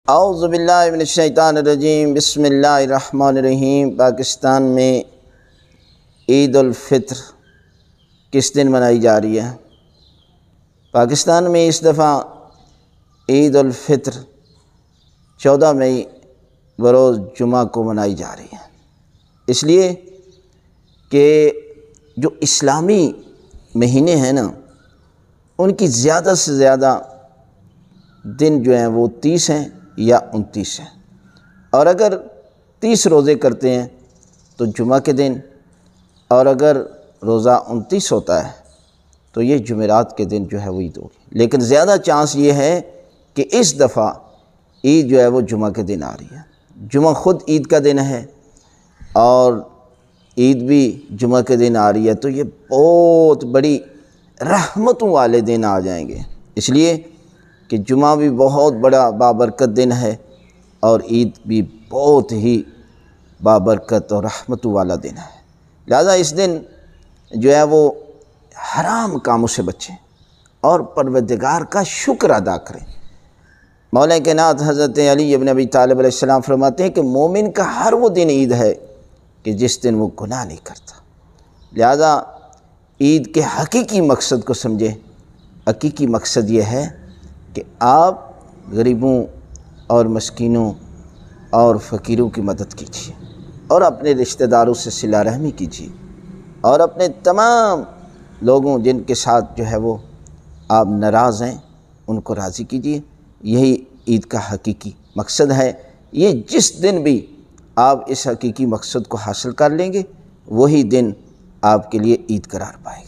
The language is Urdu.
اعوذ باللہ من الشیطان الرجیم، بسم اللہ الرحمن الرحیم۔ پاکستان میں عید الفطر کس دن منائی جا رہی ہے؟ پاکستان میں اس دفعہ عید الفطر 14 مئی بروز جمعہ کو منائی جا رہی ہے، اس لیے کہ جو اسلامی مہینے ہیں نا، ان کی زیادہ سے زیادہ دن جو ہیں وہ 30 ہیں یا 29 ہیں، اور اگر 30 روزے کرتے ہیں تو جمعہ کے دن، اور اگر روزہ 29 ہوتا ہے تو یہ جمعرات کے دن جو ہے وہ عید ہوگی۔ لیکن زیادہ چانس یہ ہے کہ اس دفعہ عید جو ہے وہ جمعہ کے دن آ رہی ہے۔ جمعہ خود عید کا دن ہے اور عید بھی جمعہ کے دن آ رہی ہے، تو یہ بہت بڑی رحمتوں والے دن آ جائیں گے، اس لیے کہ جمعہ بھی بہت بڑا بابرکت دن ہے اور عید بھی بہت ہی بابرکت اور رحمتوں والا دن ہے۔ لہذا اس دن جو ہے وہ حرام کاموں سے بچیں اور پروردگار کا شکر ادا کریں۔ مولا کائنات حضرت علی ابن ابی طالب علیہ السلام فرماتے ہیں کہ مومن کا ہر وہ دن عید ہے کہ جس دن وہ گناہ نہیں کرتا۔ لہذا عید کے حقیقی مقصد کو سمجھیں۔ حقیقی مقصد یہ ہے کہ آپ غریبوں اور مسکینوں اور فقیروں کی مدد کیجیے اور اپنے رشتہ داروں سے صلہ رحمی کیجیے اور اپنے تمام لوگوں جن کے ساتھ جو ہے وہ آپ ناراض ہیں ان کو راضی کیجیے۔ یہی عید کا حقیقی مقصد ہے۔ یہ جس دن بھی آپ اس حقیقی مقصد کو حاصل کر لیں گے، وہی دن آپ کے لیے عید قرار پائے گا۔